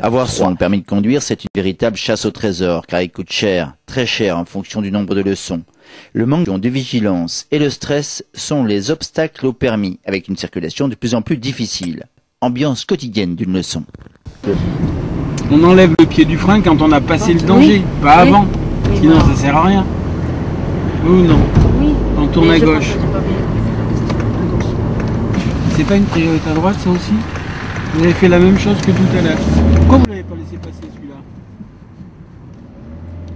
Avoir son permis de conduire, c'est une véritable chasse au trésor, car il coûte cher, très cher en fonction du nombre de leçons. Le manque de vigilance et le stress sont les obstacles au permis, avec une circulation de plus en plus difficile. Ambiance quotidienne d'une leçon. On enlève le pied du frein quand on a passé le danger, pas avant. Oui, Sinon non. ça sert à rien. Oui ou non? Oui. On tourne Mais à je gauche. pense que j'ai pas bien. C'est pas une priorité à droite ça aussi? Vous avez fait la même chose que tout à l'heure. Pourquoi vous l'avez pas laissé passer celui-là?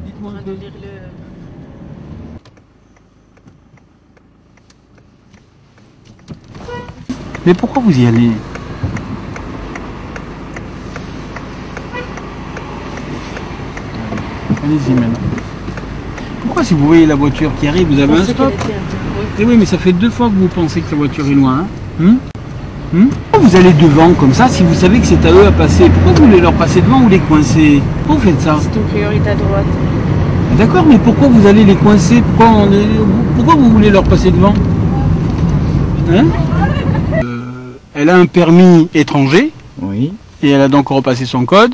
Dites-moi un peu. Mais pourquoi vous y allez? Allez-y maintenant. Pourquoi si vous voyez la voiture qui arrive, vous avez un stop? Eh oui, mais ça fait 2 fois que vous pensez que la voiture est loin. Hein? Pourquoi vous allez devant comme ça si vous savez que c'est à eux à passer? Pourquoi vous voulez leur passer devant ou les coincer? Pourquoi vous faites ça? C'est une priorité à droite. D'accord, mais pourquoi vous allez les coincer? Pourquoi vous voulez leur passer devant? Hein? Elle a un permis étranger. Oui. Et elle a donc repassé son code.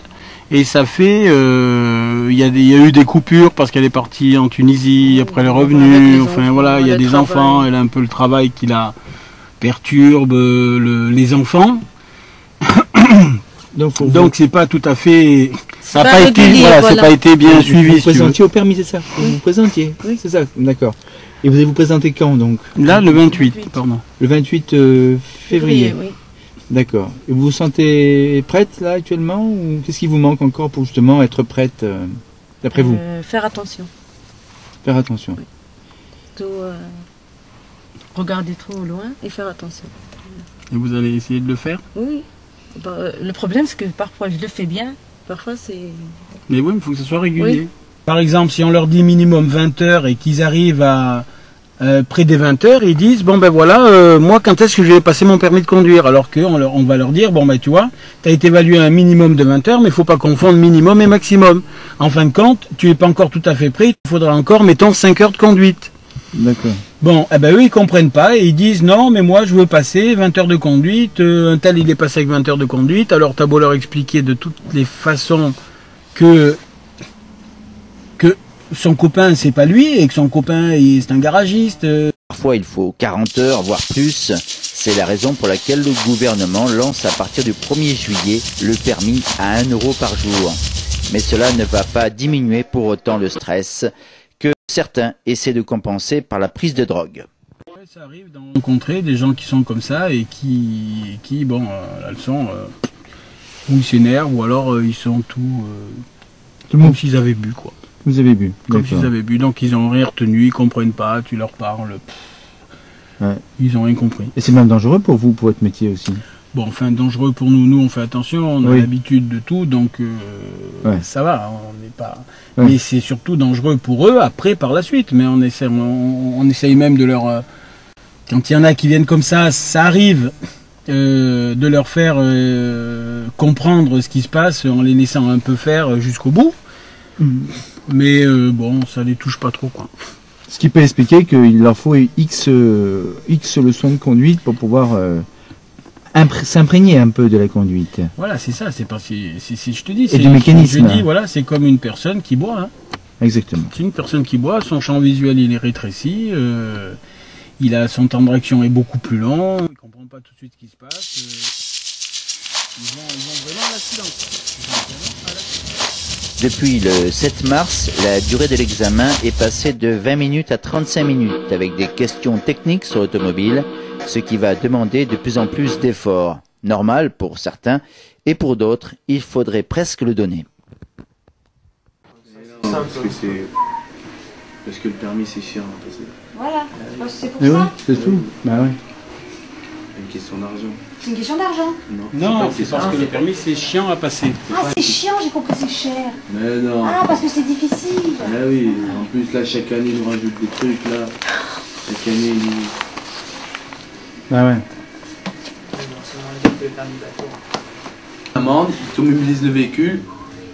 Et ça fait... il y a eu des coupures parce qu'elle est partie en Tunisie, après elle est revenue. Enfin voilà, il y a des enfants. Elle a un peu le travail qui la perturbe, les enfants. Donc c'est pas tout à fait... Ça n'a pas été, c'est pas été bien suivi. Vous vous présentiez au permis, c'est ça? Vous vous présentiez? Oui. C'est ça, d'accord. Et vous allez vous présenter quand donc? Là, le 28, pardon. Le 28 février. Oui. D'accord. Et vous vous sentez prête là actuellement ou qu'est-ce qui vous manque encore pour justement être prête d'après vous? Faire attention. Faire attention. Plutôt regarder trop loin et faire attention. Et vous allez essayer de le faire? Oui. Le problème, c'est que parfois je le fais bien, parfois c'est... Mais oui, il faut que ce soit régulier. Oui. Par exemple, si on leur dit minimum 20 heures et qu'ils arrivent à près des 20 heures, ils disent bon ben voilà, moi quand est-ce que je vais passer mon permis de conduire? Alors qu'on va leur dire bon ben tu vois, tu as été évalué à un minimum de 20 heures, mais il faut pas confondre minimum et maximum. En fin de compte, tu es pas encore tout à fait prêt, il faudra encore, mettons, 5 heures de conduite. D'accord. Bon, eh ben eux ils comprennent pas et ils disent non mais moi je veux passer 20 heures de conduite, un tel il est passé avec 20 heures de conduite, alors t'as beau leur expliquer de toutes les façons que son copain c'est pas lui et que son copain c'est un garagiste. Parfois il faut 40 heures, voire plus. C'est la raison pour laquelle le gouvernement lance à partir du 1er juillet le permis à 1 € par jour. Mais cela ne va pas diminuer pour autant le stress que certains essaient de compenser par la prise de drogue. Ouais, ça arrive de rencontrer des gens qui sont comme ça et qui bon, elles sont ou ils s'énervent ou alors ils sont tout le monde s'ils avaient bu quoi. Vous avez bu. Comme s'ils avaient bu, donc ils ont rien retenu, ils comprennent pas, tu leur parles, Ouais. Ils ont rien compris. Et c'est même dangereux pour vous, pour votre métier aussi. Bon, enfin dangereux pour nous on fait attention, on a l'habitude de tout, donc ça va, on n'est pas. Ouais. Mais c'est surtout dangereux pour eux après par la suite. Mais on essaye même de leur, quand il y en a qui viennent comme ça arrive, de leur faire comprendre ce qui se passe en les laissant un peu faire jusqu'au bout. Mais bon, ça les touche pas trop quoi. Ce qui peut expliquer qu'il leur faut X leçons de conduite pour pouvoir s'imprégner un peu de la conduite. Voilà, c'est ça, c'est pas si je te dis, Et du mécanisme. Je dis voilà, c'est comme une personne qui boit. Hein. Exactement. C'est une personne qui boit, son champ visuel il est rétréci, il a son temps de réaction est beaucoup plus long, il comprend pas tout de suite ce qui se passe. Ils vont vraiment à l'accident. Depuis le 7 mars, la durée de l'examen est passée de 20 minutes à 35 minutes avec des questions techniques sur l'automobile, ce qui va demander de plus en plus d'efforts. Normal pour certains et pour d'autres, il faudrait presque le donner. Parce que le permis c'est chiant à passer. Voilà, c'est pour Et oui, ça. c'est tout. Bah oui. Une question d'argent. C'est une question d'argent. Non, c'est parce que le permis c'est chiant à passer. Ah, c'est chiant, j'ai compris, c'est cher. Mais non. Ah, parce que c'est difficile. Mais oui, en plus là chaque année ils nous rajoutent des trucs là. Chaque année ils nous... Ah ouais. Amende, ils t'immobilisent le véhicule,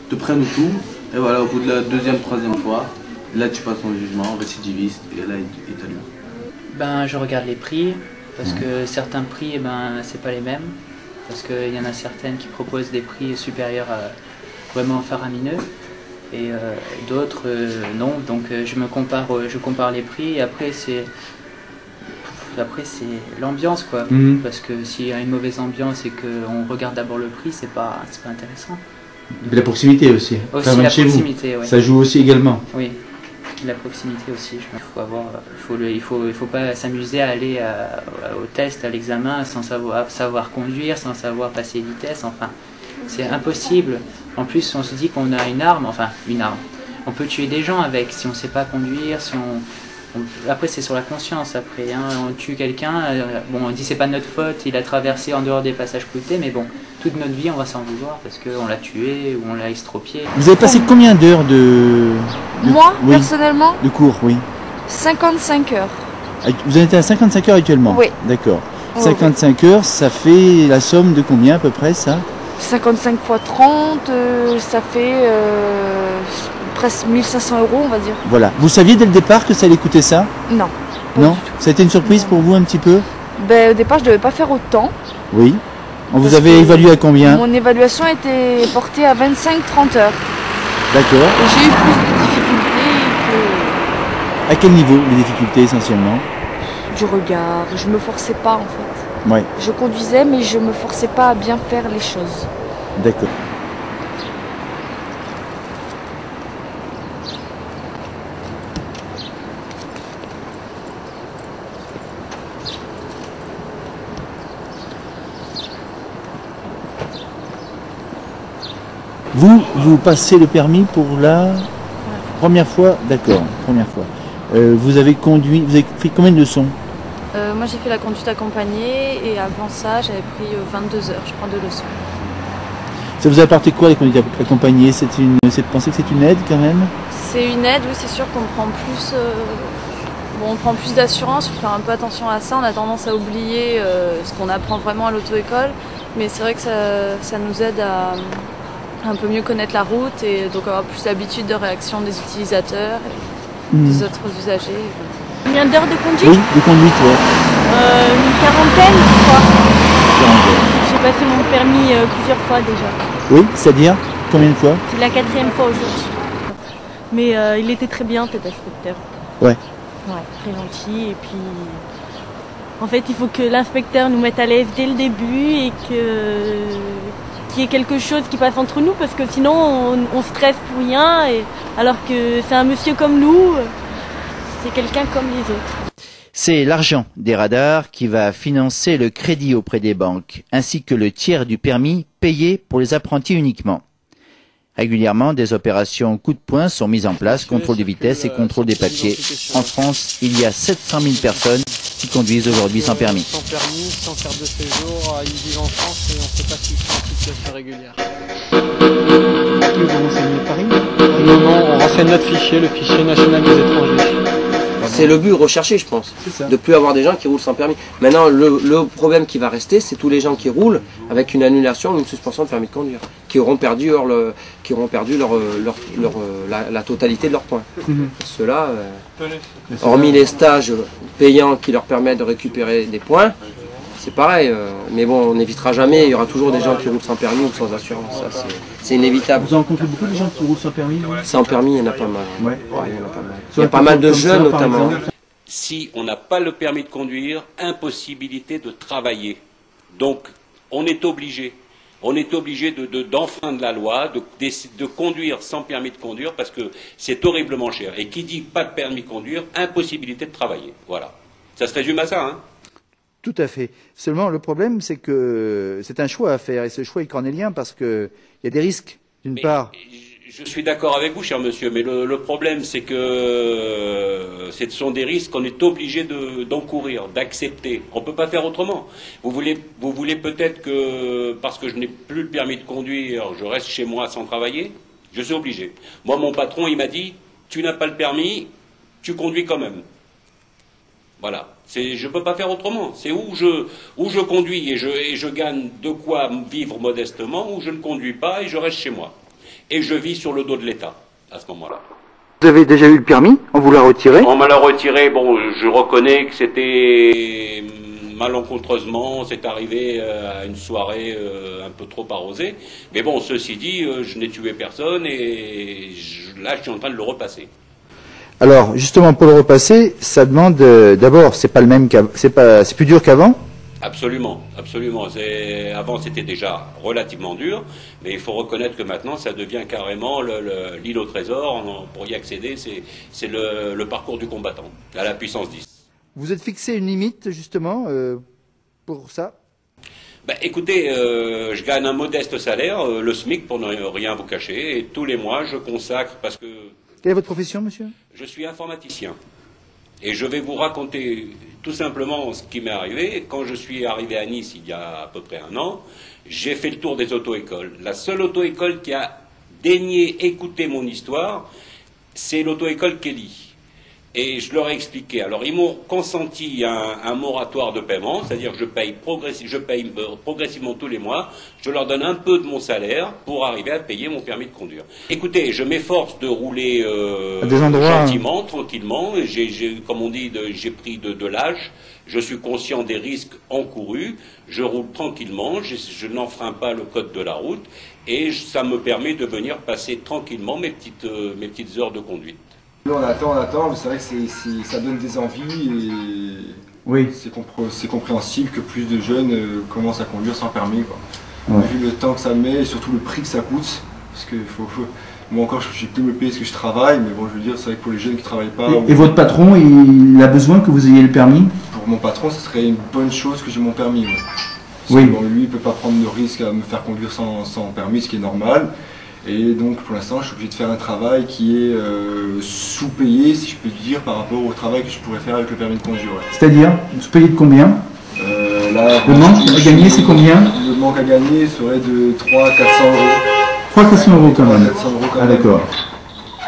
te prennent tout, et voilà, au bout de la deuxième, troisième fois, là tu passes en jugement, récidiviste, et là ils t'annulent. Ben, je regarde les prix, parce que certains prix, eh ben, c'est pas les mêmes. Parce qu'il y en a certaines qui proposent des prix supérieurs vraiment faramineux. Et d'autres, non. Donc je compare les prix et après c'est l'ambiance, quoi. Parce que s'il y a une mauvaise ambiance et qu'on regarde d'abord le prix, c'est pas intéressant. Et la proximité aussi. Aussi la proximité, oui. Ça joue aussi également. Oui, la proximité aussi. Il faut pas s'amuser à aller au test, à l'examen, sans savoir conduire, sans savoir passer les vitesses. Enfin, c'est impossible. En plus, on se dit qu'on a une arme. On peut tuer des gens avec si on sait pas conduire, si Après, c'est sur la conscience. Après, hein, on tue quelqu'un. Bon, on dit c'est pas de notre faute. Il a traversé en dehors des passages cloutés, mais bon, toute notre vie, on va s'en vouloir parce qu'on l'a tué ou on l'a estropié. Vous avez passé combien d'heures Moi, personnellement, de cours, oui. 55 heures. Vous en êtes à 55 heures actuellement? Oui. D'accord. 55 heures, ça fait la somme de combien à peu près, ça? 55 fois 30, ça fait presque 1500 €, on va dire. Voilà. Vous saviez dès le départ que ça allait coûter ça? Non. Non? Ça a été une surprise pour vous un petit peu? Ben, au départ, je devais pas faire autant. Oui. On vous avait évalué à combien? Mon évaluation était portée à 25-30 heures. D'accord. Et j'ai eu plus de difficultés À quel niveau les difficultés essentiellement? du regard. Je me forçais pas, en fait. Ouais. Je conduisais, mais je me forçais pas à bien faire les choses. D'accord. Vous passez le permis pour la première fois? D'accord, première fois. Vous avez pris combien de leçons? Moi j'ai fait la conduite accompagnée et avant ça j'avais pris 22 heures, je prends 2 leçons. Ça vous a apporté quoi la conduite accompagnée? Pensez que c'est une aide quand même? C'est une aide, oui, c'est sûr qu'on prend plus, on prend plus d'assurance, il faut faire un peu attention à ça, on a tendance à oublier ce qu'on apprend vraiment à l'auto-école, mais c'est vrai que ça nous aide à un peu mieux connaître la route et donc avoir plus d'habitude de réaction des utilisateurs et des autres usagers. Combien d'heures de conduite? Oui, de conduite, ouais. Une quarantaine, je crois. J'ai passé mon permis plusieurs fois déjà. Oui, c'est-à-dire combien de fois? C'est la 4e fois aujourd'hui. Mais il était très bien cet inspecteur. Ouais. Ouais, très gentil. Et puis, en fait, il faut que l'inspecteur nous mette à l'aise dès le début et qu'il y ait quelque chose qui passe entre nous parce que sinon on stresse pour rien. Alors que c'est un monsieur comme nous, c'est quelqu'un comme les autres. C'est l'argent des radars qui va financer le crédit auprès des banques, ainsi que le tiers du permis payé pour les apprentis uniquement. Régulièrement, des opérations coup de poing sont mises en place, contrôle de vitesse et contrôle des papiers. En France, il y a 700 000 personnes qui conduisent aujourd'hui sans permis. Sans permis, sans carte de séjour, ils vivent en France et on ne sait pas s'ils sont en situation régulière. Vous renseignez Paris? Non, on renseigne notre fichier, le fichier national des étrangers. C'est le but recherché, je pense, de ne plus avoir des gens qui roulent sans permis. Maintenant, le problème qui va rester, c'est tous les gens qui roulent avec une annulation ou une suspension de permis de conduire, qui auront perdu la totalité de leurs points. Ceux-là, hormis les stages payants qui leur permettent de récupérer des points, c'est pareil. Mais bon, on n'évitera jamais, il y aura toujours des gens qui roulent sans permis ou sans assurance. Ça, c'est inévitable. Vous rencontrez beaucoup de gens qui roulent sans permis? Sans permis, il y en a pas mal. Ouais. Il y en a pas mal. Il y a pas mal de jeunes notamment. Si on n'a pas le permis de conduire, impossibilité de travailler. Donc, on est obligé d'enfreindre la loi, de conduire sans permis de conduire parce que c'est horriblement cher. Et qui dit pas de permis de conduire, impossibilité de travailler. Voilà. Ça se résume à ça, hein? Tout à fait. Seulement, le problème, c'est que c'est un choix à faire. Et ce choix est cornélien parce qu'il y a des risques, d'une part. Je suis d'accord avec vous, cher monsieur, mais le problème, c'est que ce sont des risques qu'on est obligé d'encourir, d'accepter. On ne peut pas faire autrement. Vous voulez peut-être que, parce que je n'ai plus le permis de conduire, je reste chez moi sans travailler? Je suis obligé. Moi, mon patron, il m'a dit, tu n'as pas le permis, tu conduis quand même. Voilà. Je ne peux pas faire autrement. C'est où je conduis et je gagne de quoi vivre modestement, ou je ne conduis pas et je reste chez moi. Et je vis sur le dos de l'État, à ce moment-là. Vous avez déjà eu le permis? On vous l'a retiré? On me l'a retiré. Bon, je reconnais que c'était malencontreusement, c'est arrivé à une soirée un peu trop arrosée. Mais bon, ceci dit, je n'ai tué personne et là, je suis en train de le repasser. Alors, justement, pour le repasser, ça demande, d'abord, c'est pas le même c'est plus dur qu'avant? Absolument, absolument. Avant, c'était déjà relativement dur, mais il faut reconnaître que maintenant, ça devient carrément l'île au trésor. Pour y accéder, c'est le parcours du combattant, à la puissance 10. Vous êtes fixé une limite, justement, pour ça? Ben, écoutez, je gagne un modeste salaire, le SMIC, pour ne rien vous cacher, et tous les mois, je consacre, parce que... Quelle est votre profession, monsieur? Je suis informaticien. Et je vais vous raconter tout simplement ce qui m'est arrivé. Quand je suis arrivé à Nice il y a à peu près 1 an, j'ai fait le tour des auto-écoles. La seule auto-école qui a daigné écouter mon histoire, c'est l'auto-école Kelly. Et je leur ai expliqué. Alors, ils m'ont consenti un moratoire de paiement, c'est-à-dire que je paye progressivement tous les mois. Je leur donne un peu de mon salaire pour arriver à payer mon permis de conduire. Écoutez, je m'efforce de rouler gentiment, tranquillement. Comme on dit, j'ai pris de l'âge. Je suis conscient des risques encourus. Je roule tranquillement. Je n'enfreins pas le code de la route. Et ça me permet de venir passer tranquillement mes petites heures de conduite. On attend, mais c'est vrai que ça donne des envies et oui. C'est compréhensible que plus de jeunes commencent à conduire sans permis, quoi. Ouais. Vu le temps que ça met et surtout le prix que ça coûte, parce que moi encore je peux me payer ce que je travaille, mais bon je veux dire c'est vrai que pour les jeunes qui ne travaillent pas... Et votre patron, il a besoin que vous ayez le permis? Pour mon patron, ce serait une bonne chose que j'ai mon permis. Ouais. Oui. Bon, lui il ne peut pas prendre de risque à me faire conduire sans permis, ce qui est normal. Et donc pour l'instant je suis obligé de faire un travail qui est sous-payé, si je peux dire, par rapport au travail que je pourrais faire avec le permis de conduire. Ouais. C'est-à-dire, sous-payé de combien? Là, le manque à gagner c'est combien? Le manque à gagner serait de 300 à 400 euros. 300 € quand même. 400 € quand ah même. D'accord.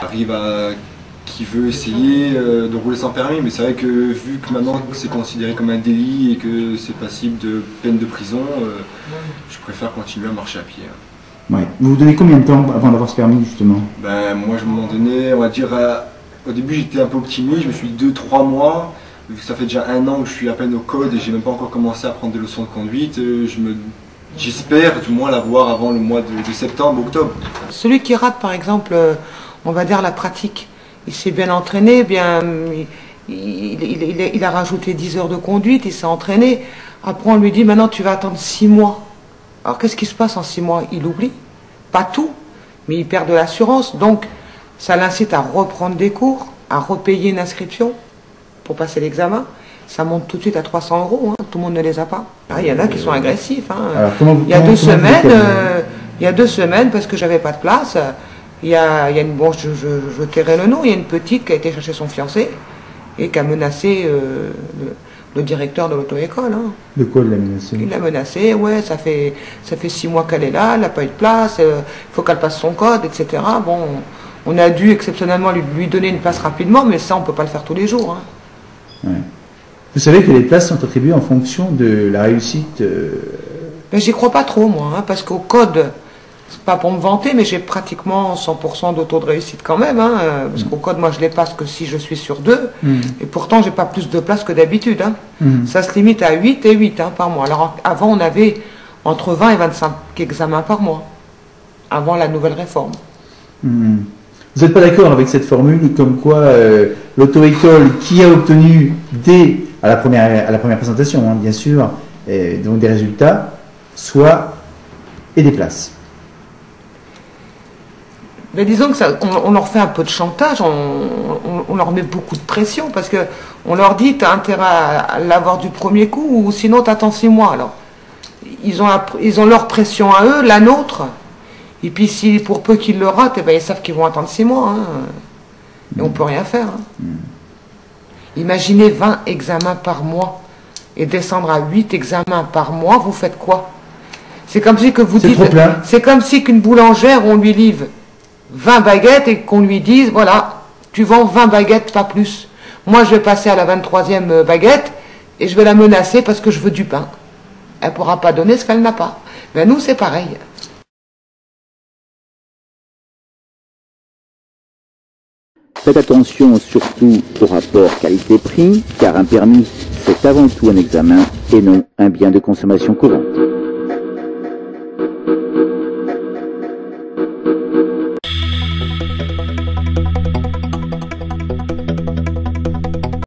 Arrive à qui veut essayer de rouler sans permis, mais c'est vrai que vu que maintenant c'est considéré comme un délit et que c'est passible de peine de prison, je préfère continuer à marcher à pied. Ouais. Vous vous donnez combien de temps avant d'avoir ce permis justement? Ben, moi je m'en donnais, on va dire, au début j'étais un peu optimiste, je me suis dit 2-3 mois, vu que ça fait déjà 1 an que je suis à peine au code et j'ai même pas encore commencé à prendre des leçons de conduite, j'espère du moins l'avoir avant le mois de septembre, octobre. Celui qui rate par exemple, on va dire la pratique, il s'est bien entraîné, il a rajouté 10 heures de conduite, il s'est entraîné, après on lui dit maintenant tu vas attendre 6 mois. Alors qu'est-ce qui se passe en 6 mois? Il oublie, pas tout, mais il perd de l'assurance, donc ça l'incite à reprendre des cours, à repayer une inscription pour passer l'examen. Ça monte tout de suite à 300 €, hein. Tout le monde ne les a pas. Il y en a qui sont agressifs. Hein. Alors, il y a 2 semaines, parce que j'avais pas de place, bon, je tairai le nom, il y a une petite qui a été chercher son fiancé et qui a menacé le directeur de l'auto-école. Hein. De quoi il l'a menacé? Il l'a menacé, ouais, ça fait 6 mois qu'elle est là, elle n'a pas eu de place, il faut qu'elle passe son code, etc. Bon, on a dû exceptionnellement lui donner une place rapidement, mais ça, on ne peut pas le faire tous les jours. Hein. Ouais. Vous savez que les places sont attribuées en fonction de la réussite Mais j'y crois pas trop, moi, hein, parce qu'au code, c'est pas pour me vanter, mais j'ai pratiquement 100% de taux de réussite quand même, hein, parce qu'au code, moi, je les passe que si je suis sur 2, et pourtant, j'ai pas plus de places que d'habitude. Hein. Ça se limite à 8 et 8 hein, par mois. Alors, avant, on avait entre 20 et 25 examens par mois, avant la nouvelle réforme. Vous n'êtes pas d'accord avec cette formule, comme quoi l'auto-école qui a obtenu à la première présentation, hein, bien sûr, donc des résultats, et des places? Mais disons que on leur fait un peu de chantage, on leur met beaucoup de pression, parce que on leur dit tu as intérêt à l'avoir du premier coup, ou sinon tu attends 6 mois. Alors, ils ont leur pression à eux, la nôtre, et puis si pour peu qu'ils le ratent, eh ben, ils savent qu'ils vont attendre 6 mois, hein, et on peut rien faire. Hein. Imaginez 20 examens par mois, et descendre à 8 examens par mois, vous faites quoi? C'est comme si que vous dites, c'est comme si qu'une boulangère, on lui livre 20 baguettes et qu'on lui dise, voilà, tu vends 20 baguettes, pas plus. Moi, je vais passer à la 23e baguette et je vais la menacer parce que je veux du pain. Elle ne pourra pas donner ce qu'elle n'a pas. Mais nous, c'est pareil. Faites attention surtout au rapport qualité-prix, car un permis, c'est avant tout un examen et non un bien de consommation courante.